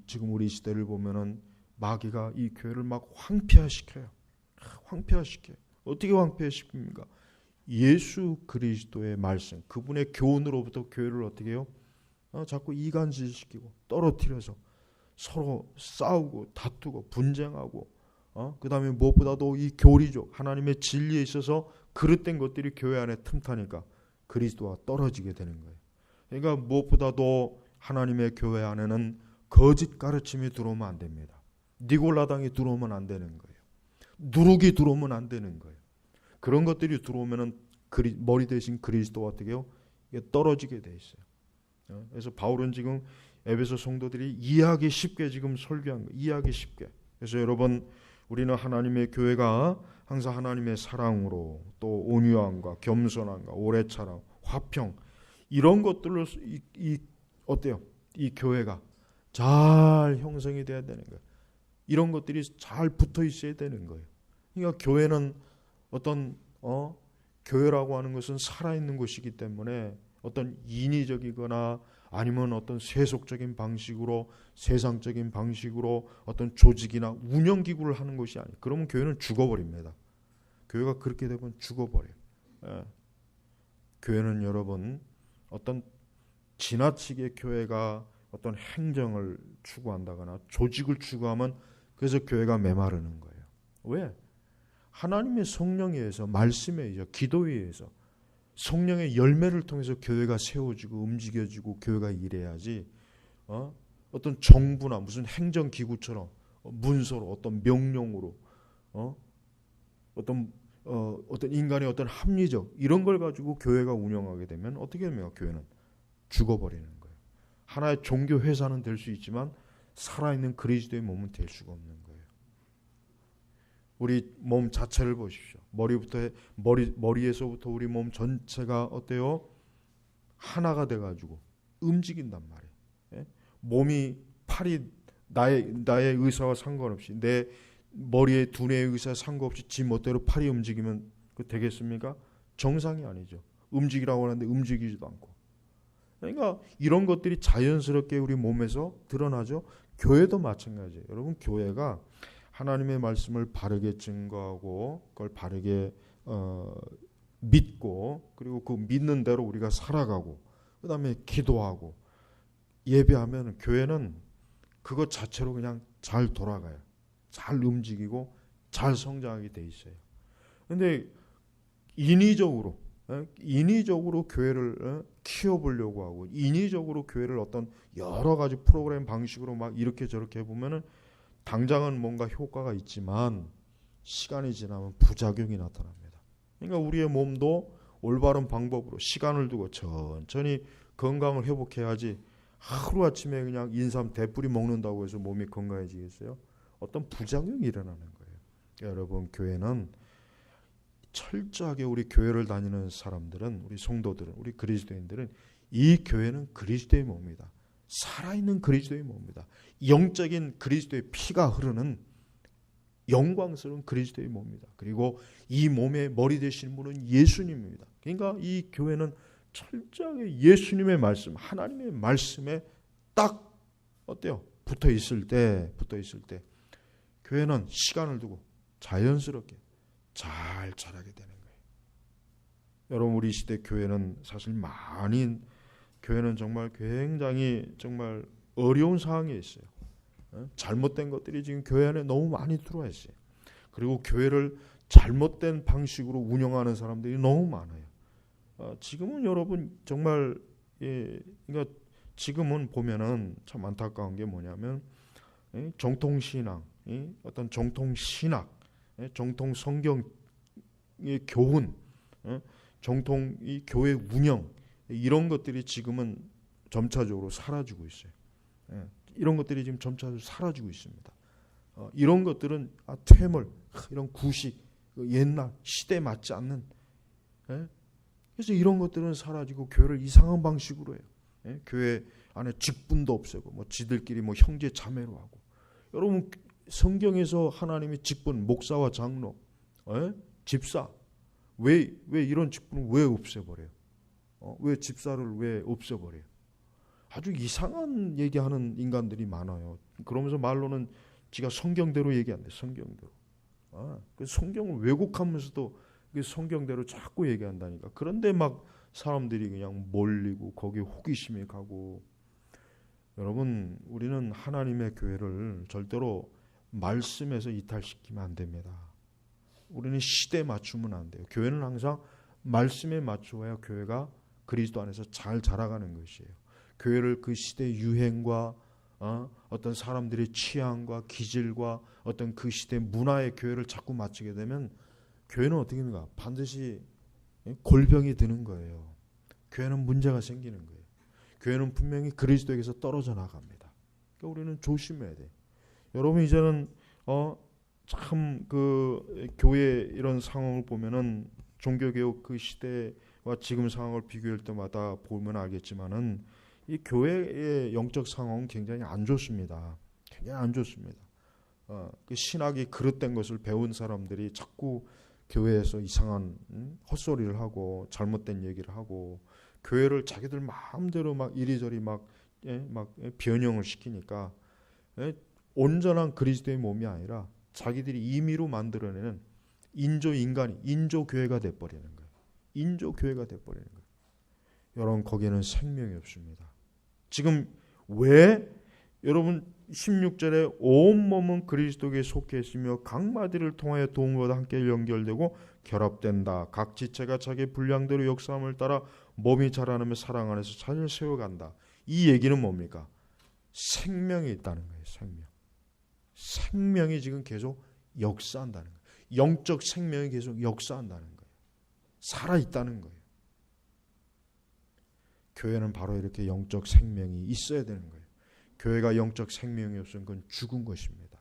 지금 우리 시대를 보면은 마귀가 이 교회를 막 황폐화시켜요. 어떻게 황폐화시킵니까? 예수 그리스도의 말씀, 그분의 교훈으로부터 교회를 어떻게 해요? 자꾸 이간질시키고 떨어뜨려서 서로 싸우고 다투고 분쟁하고, 그 다음에 무엇보다도 이 교리적 하나님의 진리에 있어서 그릇된 것들이 교회 안에 틈타니까 그리스도와 떨어지게 되는 거예요. 그러니까 무엇보다도 하나님의 교회 안에는 거짓 가르침이 들어오면 안 됩니다. 니골라당이 들어오면 안 되는 거예요. 누룩이 들어오면 안 되는 거예요. 그런 것들이 들어오면은 머리 대신 그리스도와 어떻게 해요? 이게 떨어지게 돼 있어요. 그래서 바울은 지금 에베소 성도들이 이해하기 쉽게 지금 설교한 거예요. 이해하기 쉽게. 그래서 여러분, 우리는 하나님의 교회가 항상 하나님의 사랑으로, 또 온유함과 겸손함과 오래 참음, 화평, 이런 것들로 어때요? 이 교회가 잘 형성이 돼야 되는 거예요. 이런 것들이 잘 붙어 있어야 되는 거예요. 그러니까 교회는 교회라고 하는 것은 살아있는 곳이기 때문에 어떤 인위적이거나 아니면 어떤 세속적인 방식으로, 세상적인 방식으로 어떤 조직이나 운영기구를 하는 것이 아니에요. 그러면 교회는 죽어버립니다. 교회가 그렇게 되면 죽어버려요. 교회는 여러분, 어떤 지나치게 교회가 어떤 행정을 추구한다거나 조직을 추구하면, 그래서 교회가 메마르는 거예요. 왜? 하나님의 성령에 의해서, 말씀에 의해서, 기도에 의해서, 성령의 열매를 통해서 교회가 세워지고 움직여지고 교회가 일해야지, 어떤 정부나 무슨 행정기구처럼 문서로, 어떤 명령으로, 어떤 인간의 어떤 합리적 이런 걸 가지고 교회가 운영하게 되면 어떻게 됩니까? 교회는 죽어버리는 거예요. 하나의 종교 회사는 될 수 있지만 살아있는 그리스도의 몸은 될 수가 없는 거예요. 우리 몸 자체를 보십시오. 머리에서부터 우리 몸 전체가 어때요? 하나가 돼가지고 움직인단 말이에요. 몸이, 팔이 나의 의사와 상관없이, 내 머리에 두뇌의 의사와 상관없이 지 멋대로 팔이 움직이면 그 되겠습니까? 정상이 아니죠. 움직이라고 하는데 움직이지도 않고. 그러니까 이런 것들이 자연스럽게 우리 몸에서 드러나죠. 교회도 마찬가지예요. 여러분, 교회가 하나님의 말씀을 바르게 증거하고 그걸 바르게 믿고, 그리고 그 믿는 대로 우리가 살아가고, 그 다음에 기도하고 예배하면 교회는 그것 자체로 그냥 잘 돌아가요. 잘 움직이고 잘 성장하게 돼 있어요. 그런데 인위적으로 교회를 키워보려고 하고, 인위적으로 교회를 어떤 여러 가지 프로그램 방식으로 막 이렇게 저렇게 해보면은 당장은 뭔가 효과가 있지만 시간이 지나면 부작용이 나타납니다. 그러니까 우리의 몸도 올바른 방법으로 시간을 두고 천천히 건강을 회복해야지, 하루아침에 그냥 인삼 대뿌리 먹는다고 해서 몸이 건강해지겠어요? 어떤 부작용이 일어나는 거예요. 그러니까 여러분, 교회는 철저하게, 우리 교회를 다니는 사람들은, 우리 성도들은, 우리 그리스도인들은 이 교회는 그리스도의 몸이다. 살아있는 그리스도의 몸이다. 영적인 그리스도의 피가 흐르는 영광스러운 그리스도의 몸이다. 그리고 이 몸의 머리 되시는 분은 예수님입니다. 그러니까 이 교회는 철저하게 예수님의 말씀, 하나님의 말씀에 딱 어때요? 붙어 있을 때 교회는 시간을 두고 자연스럽게 잘 자라게 되는 거예요. 여러분, 우리 시대 교회는 사실 교회는 정말 굉장히 정말 어려운 상황에 있어요. 잘못된 것들이 지금 교회 안에 너무 많이 들어와 있어요. 그리고 교회를 잘못된 방식으로 운영하는 사람들이 너무 많아요. 지금은 여러분 정말 그러니까 지금은 보면은 참 안타까운 게 뭐냐면 정통 신앙, 어떤 정통 신학, 정통 성경의 교훈, 정통 이 교회 운영 이런 것들이 지금은 점차적으로 사라지고 있어요. 이런 것들이 지금 점차적으로 사라지고 있습니다. 이런 것들은 퇴물, 이런 구식, 옛날 시대에 맞지 않는. 그래서 이런 것들은 사라지고 교회를 이상한 방식으로 해요. 교회 안에 직분도 없애고 뭐 지들끼리 뭐 형제 자매로 하고. 여러분, 성경에서 하나님의 직분, 목사와 장로, 집사, 왜 이런 직분을 왜 없애버려요? 왜 집사를 왜 없애버려요? 아주 이상한 얘기하는 인간들이 많아요. 그러면서 말로는 지가 성경대로 얘기한대. 성경대로. 그 성경을 왜곡하면서도 성경대로 자꾸 얘기한다니까. 그런데 막 사람들이 그냥 몰리고 거기에 호기심이 가고. 여러분, 우리는 하나님의 교회를 절대로 말씀에서 이탈시키면 안 됩니다. 우리는 시대에 맞추면 안 돼요. 교회는 항상 말씀에 맞추어야 교회가 그리스도 안에서 잘 자라가는 것이에요. 교회를 그 시대의 유행과 어떤 사람들의 취향과 기질과 어떤 그 시대 문화의 교회를 자꾸 맞추게 되면 교회는 어떻게 됩니까? 반드시 골병이 드는 거예요. 교회는 문제가 생기는 거예요. 교회는 분명히 그리스도에게서 떨어져 나갑니다. 그러니까 우리는 조심해야 돼. 여러분, 이제는 참 그 교회 이런 상황을 보면은 종교개혁 그 시대와 지금 상황을 비교할 때마다 보면 알겠지만은 이 교회의 영적 상황은 굉장히 안 좋습니다. 굉장히 안 좋습니다. 그 신학이 그릇된 것을 배운 사람들이 자꾸 교회에서 이상한 헛소리를 하고 잘못된 얘기를 하고 교회를 자기들 마음대로 막 이리저리 막 변형을 시키니까 온전한 그리스도의 몸이 아니라 자기들이 임의로 만들어내는 인조교회가 돼버리는 거예요. 인조교회가 돼버리는 거예요. 여러분, 거기에는 생명이 없습니다. 지금 왜 여러분 16절에 온 몸은 그리스도께 속해 있으며 각 마디를 통하여 도움과 함께 연결되고 결합된다. 각 지체가 자기 분량대로 역사함을 따라 몸이 자라나며 사랑 안에서 잘 세워간다. 이 얘기는 뭡니까? 생명이 있다는 거예요. 생명이 지금 계속 역사한다는 거예요. 영적 생명이 계속 역사한다는 거예요. 살아있다는 거예요. 교회는 바로 이렇게 영적 생명이 있어야 되는 거예요. 교회가 영적 생명이 없으면 그건 죽은 것입니다.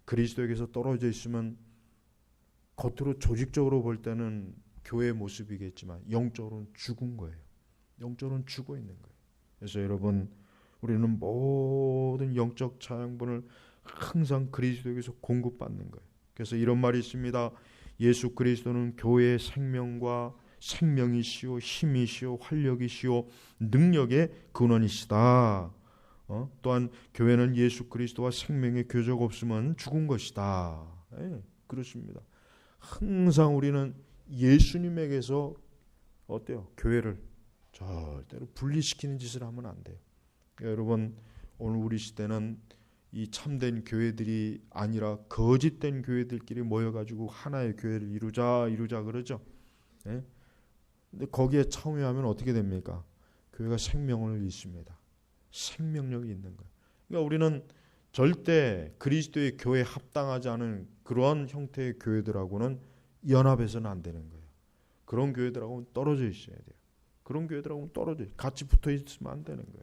그리스도에게서 떨어져 있으면 겉으로 조직적으로 볼 때는 교회의 모습이겠지만 영적으로는 죽은 거예요. 영적으로는 죽어 있는 거예요. 그래서 여러분, 우리는 모든 영적 자양분을 항상 그리스도에게서 공급받는 거예요. 그래서 이런 말이 있습니다. 예수 그리스도는 교회의 생명과 생명이시오, 힘이시오, 활력이시오, 능력의 근원이시다. 또한 교회는 예수 그리스도와 생명의 교제가 없으면 죽은 것이다. 그렇습니다. 항상 우리는 예수님에게서 어때요? 교회를 절대로 분리시키는 짓을 하면 안 돼요. 여러분, 오늘 우리 시대는 이 참된 교회들이 아니라 거짓된 교회들끼리 모여가지고 하나의 교회를 이루자 그러죠. 근데 거기에 참여하면 어떻게 됩니까? 교회가 생명을 잃습니다. 생명력이 있는 거예요. 그러니까 우리는 절대 그리스도의 교회에 합당하지 않은 그러한 형태의 교회들하고는 연합해서는 안 되는 거예요. 그런 교회들하고는 떨어져 있어야 돼요. 그런 교회들하고는 같이 붙어 있으면 안 되는 거예요.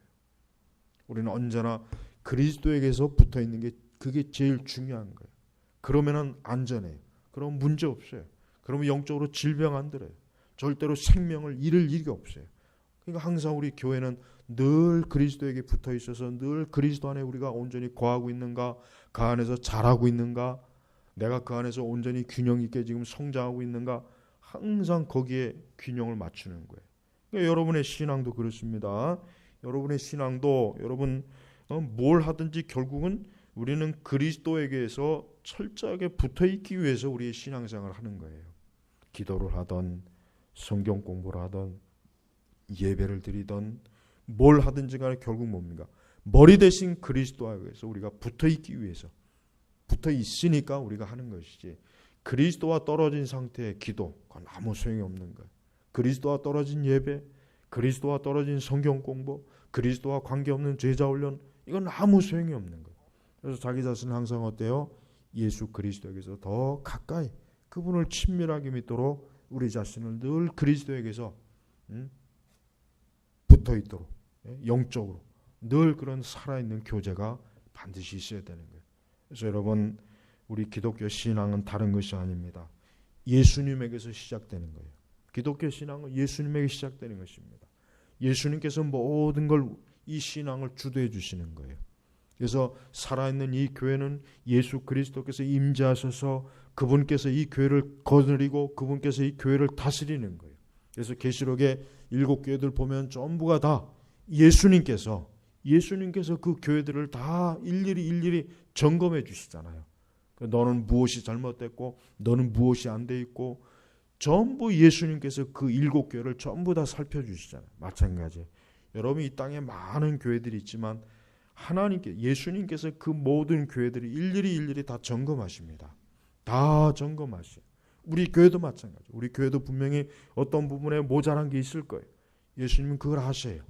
우리는 언제나 그리스도에게서 붙어 있는 게 그게 제일 중요한 거예요. 그러면은 안전해요. 그러면 문제 없어요. 그러면 영적으로 질병 안 들어요. 절대로 생명을 잃을 일이 없어요. 그러니까 항상 우리 교회는 늘 그리스도에게 붙어 있어서 늘 그리스도 안에 우리가 온전히 거하고 있는가, 그 안에서 자라고 있는가, 내가 그 안에서 온전히 균형 있게 지금 성장하고 있는가, 항상 거기에 균형을 맞추는 거예요. 그러니까 여러분의 신앙도 그렇습니다. 여러분의 신앙도 여러분 뭘 하든지 결국은 우리는 그리스도에게서 철저하게 붙어 있기 위해서 우리의 신앙생활을 하는 거예요. 기도를 하던 성경 공부를 하던 예배를 드리던 뭘 하든지 간에 결국 뭡니까? 머리 대신 그리스도에게서 우리가 붙어 있기 위해서, 붙어 있으니까 우리가 하는 것이지, 그리스도와 떨어진 상태의 기도, 그건 아무 소용이 없는 거예요. 그리스도와 떨어진 예배, 그리스도와 떨어진 성경 공부, 그리스도와 관계없는 제자 훈련, 이건 아무 소용이 없는 거예요. 그래서 자기 자신은 항상 어때요? 예수 그리스도에게서 더 가까이 그분을 친밀하게 믿도록 우리 자신을 늘 그리스도에게서 붙어 있도록, 영적으로 늘 그런 살아있는 교제가 반드시 있어야 되는 거예요. 그래서 여러분, 우리 기독교 신앙은 다른 것이 아닙니다. 예수님에게서 시작되는 거예요. 기독교 신앙은 예수님에게 시작되는 것입니다. 예수님께서 모든 걸, 이 신앙을 주도해 주시는 거예요. 그래서 살아있는 이 교회는 예수 그리스도께서 임재하셔서 그분께서 이 교회를 거느리고 그분께서 이 교회를 다스리는 거예요. 그래서 계시록의 7교회들 보면 전부가 다 예수님께서 그 교회들을 다 일일이 점검해 주시잖아요. 너는 무엇이 잘못됐고 너는 무엇이 안 돼 있고 전부 예수님께서 그 7교회를 전부 다 살펴주시잖아요. 마찬가지. 여러분, 이 땅에 많은 교회들이 있지만 하나님께, 예수님께서 그 모든 교회들이 일일이 다 점검하십니다. 다 점검하셔요. 우리 교회도 마찬가지. 우리 교회도 분명히 어떤 부분에 모자란 게 있을 거예요. 예수님은 그걸 하셔요.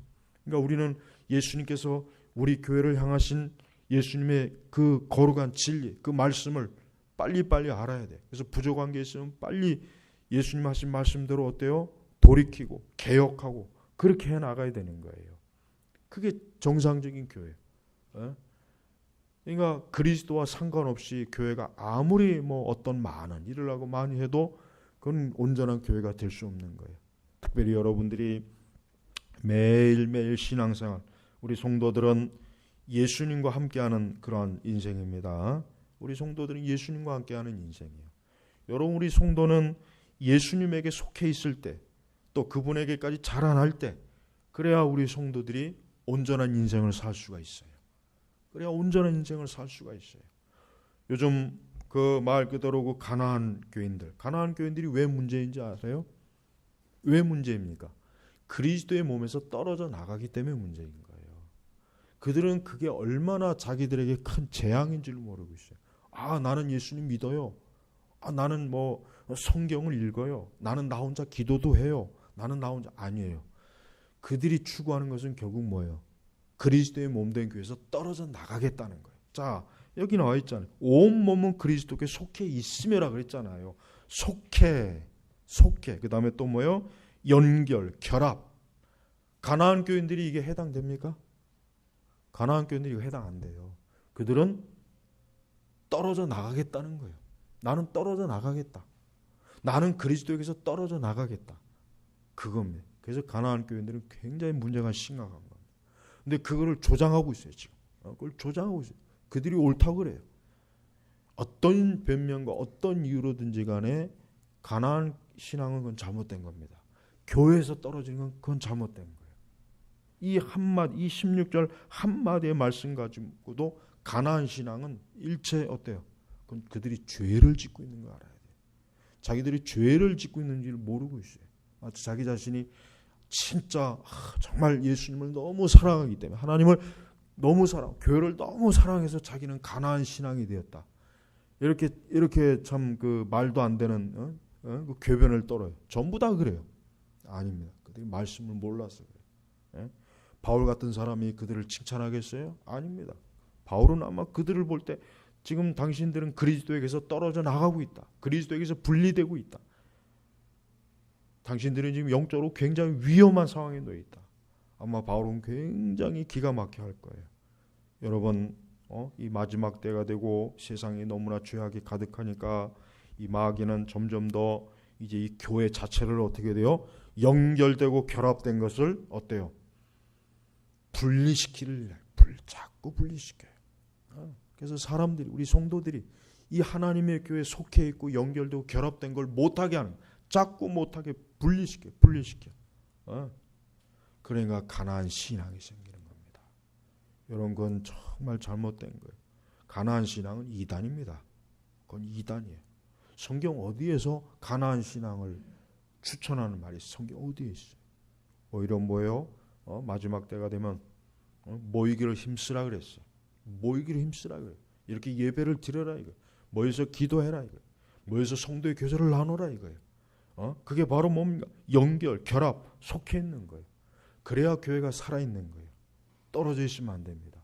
그러니까 우리는 예수님께서 우리 교회를 향하신 예수님의 그 거룩한 진리, 그 말씀을 빨리 알아야 돼. 그래서 부족한 게 있으면 빨리 예수님 하신 말씀대로 어때요? 돌이키고 개혁하고 그렇게 해나가야 되는 거예요. 그게 정상적인 교회예요. 그러니까 그리스도와 상관없이 교회가 아무리 어떤 많은 일을 하고 많이 해도 그건 온전한 교회가 될 수 없는 거예요. 특별히 여러분들이 매일매일 신앙생활, 우리 성도들은 예수님과 함께하는 그러한 인생입니다. 우리 성도들은 예수님과 함께하는 인생이에요. 여러분, 우리 성도는 예수님에게 속해 있을 때, 또 그분에게까지 자라날 때, 그래야 우리 성도들이 온전한 인생을 살 수가 있어요. 그래야 온전한 인생을 살 수가 있어요. 요즘 그 말 그대로 그 가나안 교인들이 왜 문제인지 아세요? 왜 문제입니까? 그리스도의 몸에서 떨어져 나가기 때문에 문제인 거예요. 그들은 그게 얼마나 자기들에게 큰 재앙인지를 모르고 있어요. 나는 예수님 믿어요. 나는 성경을 읽어요. 나는 나 혼자 기도도 해요. 나는 나 혼자 아니에요. 그들이 추구하는 것은 결국 뭐예요? 그리스도의 몸된 교회에서 떨어져 나가겠다는 거예요. 자, 여기 나와 있잖아요. 온 몸은 그리스도께 속해 있으며라 그랬잖아요. 속해. 그 다음에 또 뭐예요? 연결, 결합. 가나안 교인들이 이게 해당됩니까? 가나안 교인들이 이거 해당 안 돼요. 그들은 떨어져 나가겠다는 거예요. 나는 떨어져 나가겠다. 나는 그리스도에게서 떨어져 나가겠다. 그겁니다. 그래서 가나안 교인들은 굉장히 문제가 심각한 겁니다. 근데 그거를 조장하고 있어요, 지금. 그걸 조장하고 있어요. 그들이 옳다고 그래요. 어떤 변명과 어떤 이유로든지 간에 가나안 신앙은 그건 잘못된 겁니다. 교회에서 떨어지는 건 그건 잘못된 거예요. 이 한마디, 이 16절 한마디의 말씀 가지고도 가나안 신앙은 일체 어때요? 그건 그들이 죄를 짓고 있는 거 알아야 돼요. 자기들이 죄를 짓고 있는지를 모르고 있어요. 마치 자기 자신이 진짜 정말 예수님을 너무 사랑하기 때문에, 하나님을 너무 교회를 너무 사랑해서 자기는 가나안 신앙이 되었다. 이렇게 참 그 말도 안 되는 그 궤변을 떨어요. 전부 다 그래요. 아닙니다. 그들이 말씀을 몰라서 그래요. 바울 같은 사람이 그들을 칭찬하겠어요? 아닙니다. 바울은 아마 그들을 볼 때 지금 당신들은 그리스도에게서 떨어져 나가고 있다. 그리스도에게서 분리되고 있다. 당신들은 지금 영적으로 굉장히 위험한 상황에 놓여 있다. 아마 바울은 굉장히 기가 막혀 할 거예요. 여러분, 이 마지막 때가 되고 세상이 너무나 죄악이 가득하니까 이 마귀는 점점 더 이제 이 교회 자체를 어떻게 돼요? 연결되고 결합된 것을 어때요? 자꾸 분리시켜요. 그래서 사람들이, 우리 성도들이 이 하나님의 교회에 속해 있고 연결되고 결합된 걸 못하게 하는, 자꾸 못하게 분리시켜. 그러니까 가나안 신앙이 생기는 겁니다. 이런 건 정말 잘못된 거예요. 가나안 신앙은 이단입니다. 그건 이단이에요. 성경 어디에서 가나안 신앙을 추천하는 말이 성경 어디에 있어요? 오히려 뭐예요? 마지막 때가 되면 모이기를 힘쓰라 그랬어. 모이기를 힘쓰라 그래. 이렇게 예배를 드려라 이거. 모여서 기도해라 이거. 모여서 성도의 교제를 나누라 이거예요. 그게 바로 뭡니까? 연결, 결합, 속해 있는 거예요. 그래야 교회가 살아있는 거예요. 떨어져 있으면 안 됩니다.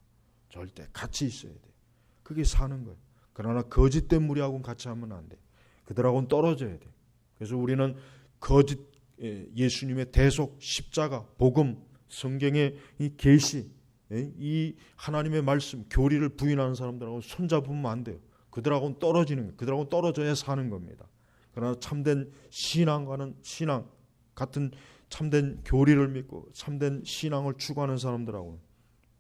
절대 같이 있어야 돼요. 그게 사는 거예요. 그러나 거짓된 무리하고는 같이 하면 안 돼. 그들하고는 떨어져야 돼. 그래서 우리는 거짓 예수님의 대속, 십자가, 복음, 성경의 이 계시, 이 하나님의 말씀, 교리를 부인하는 사람들하고 손잡으면 안 돼요. 그들하고는 떨어지는 거예요. 그들하고는 떨어져야 사는 겁니다. 그러나 참된 신앙 같은 참된 교리를 믿고 참된 신앙을 추구하는 사람들하고는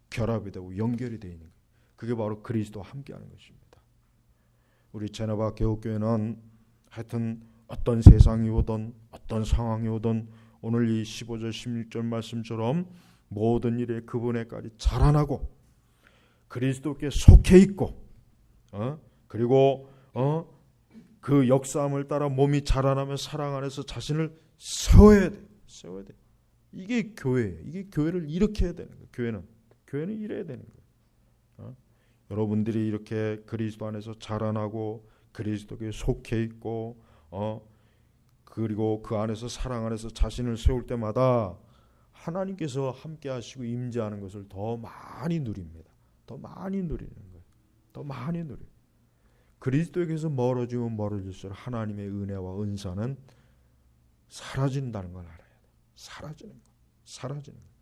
결합이 되고 연결이 되어 있는 거예요. 그게 바로 그리스도와 함께하는 것입니다. 우리 제네바 개옥교회는 하여튼 어떤 세상이 오든 어떤 상황이 오든 오늘 이 15절 16절 말씀처럼 모든 일에 그분에까지 자라나고 그리스도께 속해 있고 그리고 그 역사함을 따라 몸이 자라나며 사랑 안에서 자신을 세워야 돼. 이게 교회예요. 이게 교회를 이렇게 해야 되는 거예요. 교회는 이래야 되는 거예요. 여러분들이 이렇게 그리스도 안에서 자라나고 그리스도께 속해 있고 그리고 그 안에서 사랑 안에서 자신을 세울 때마다 하나님께서 함께 하시고 임재하는 것을 더 많이 누립니다. 더 많이 누리는 거예요. 더 많이 누려요. 그리스도에게서 멀어지면 멀어질수록 하나님의 은혜와 은사는 사라진다는 걸 알아야 돼요. 사라지는 거예요.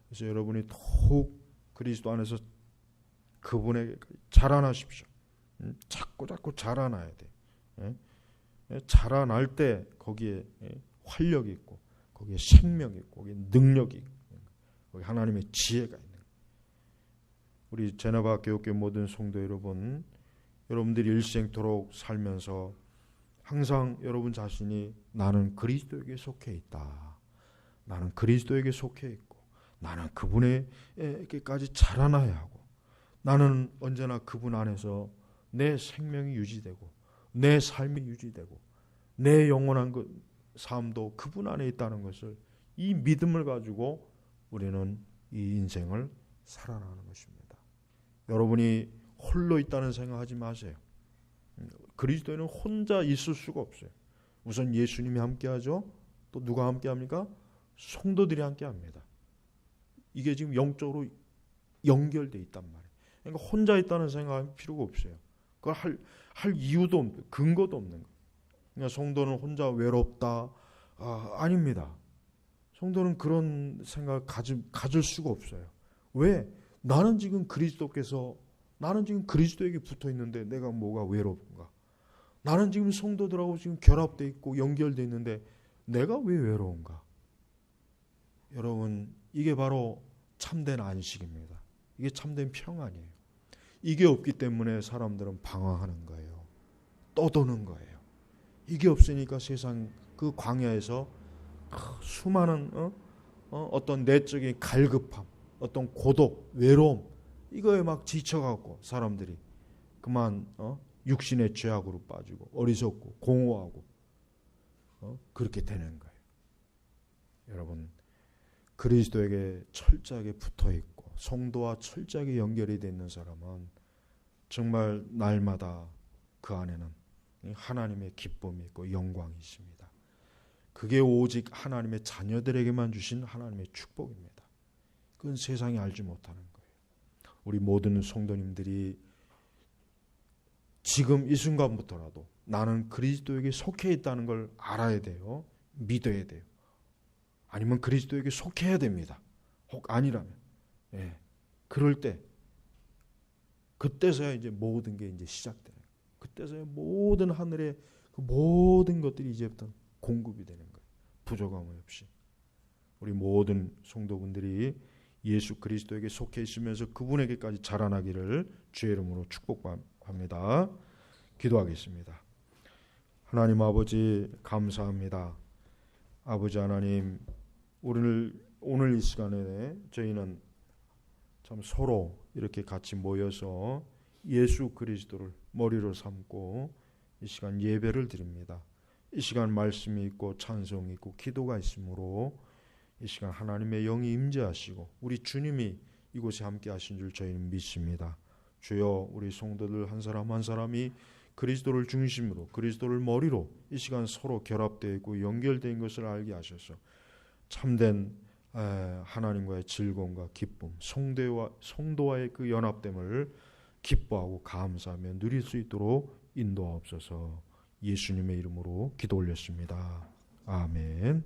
그래서 여러분이 더욱 그리스도 안에서 그분에게 자라나십시오. 자꾸 자라나야 돼. 자라날 때 거기에 활력이 있고 거기에 생명이 있고 거기에 능력이 있고 거기 하나님의 지혜가 있는 거예요. 우리 제네바 교육교회 모든 성도 여러분, 여러분들이 일생토록 살면서 항상 여러분 자신이 나는 그리스도에게 속해 있다. 나는 그리스도에게 속해 있고 나는 그분에게까지 자라나야 하고 나는 언제나 그분 안에서 내 생명이 유지되고 내 삶이 유지되고 내 영원한 삶도 그분 안에 있다는 것을 이 믿음을 가지고 우리는 이 인생을 살아나가는 것입니다. 여러분이 홀로 있다는 생각하지 마세요. 그리스도에는 혼자 있을 수가 없어요. 우선 예수님이 함께하죠. 또 누가 함께합니까? 성도들이 함께합니다. 이게 지금 영적으로 연결되어 있단 말이에요. 그러니까 혼자 있다는 생각할 필요가 없어요. 그걸 할 이유도 없고 근거도 없는 거예요. 그러니까 성도는 혼자 외롭다. 아닙니다. 성도는 그런 생각을 가질 수가 없어요. 왜? 나는 지금 그리스도에게 붙어 있는데 내가 뭐가 외롭은가? 나는 지금 성도들하고 지금 결합되어 있고 연결되어 있는데 내가 왜 외로운가? 여러분, 이게 바로 참된 안식입니다. 이게 참된 평안이에요. 이게 없기 때문에 사람들은 방황하는 거예요. 떠도는 거예요. 이게 없으니까 세상 그 광야에서 수많은 어떤 내적인 갈급함, 어떤 고독, 외로움 이거에 막 지쳐갖고 사람들이 그만 육신의 죄악으로 빠지고 어리석고 공허하고 그렇게 되는 거예요. 여러분, 그리스도에게 철저하게 붙어있고 성도와 철저하게 연결이 되어 있는 사람은 정말 날마다 그 안에는 하나님의 기쁨이 있고 영광이 있습니다. 그게 오직 하나님의 자녀들에게만 주신 하나님의 축복입니다. 그건 세상이 알지 못하는 거예요. 우리 모든 성도님들이 지금 이 순간부터라도 나는 그리스도에게 속해 있다는 걸 알아야 돼요. 믿어야 돼요. 아니면 그리스도에게 속해야 됩니다. 혹 아니라면. 그럴 때 그때서야 이제 모든 게 이제 시작돼요. 그때서야 모든 하늘의 그 모든 것들이 이제부터 공급이 되는 거예요. 부족함 없이. 우리 모든 성도분들이 예수 그리스도에게 속해 있으면서 그분에게까지 자라나기를 주의 이름으로 축복합니다. 기도하겠습니다. 하나님 아버지 감사합니다. 아버지 하나님, 오늘 이 시간에 저희는 참 서로 이렇게 같이 모여서 예수 그리스도를 머리로 삼고 이 시간 예배를 드립니다. 이 시간 말씀이 있고 찬송이 있고 기도가 있으므로 이 시간 하나님의 영이 임재하시고 우리 주님이 이곳에 함께 하신 줄 저희는 믿습니다. 주여, 우리 성도들 한 사람 한 사람이 그리스도를 중심으로, 그리스도를 머리로 이 시간 서로 결합되어 있고 연결된 것을 알게 하셔서 참된 하나님과의 즐거움과 기쁨, 성도와의 그 연합됨을 기뻐하고 감사하며 누릴 수 있도록 인도하옵소서. 예수님의 이름으로 기도 올렸습니다. 아멘.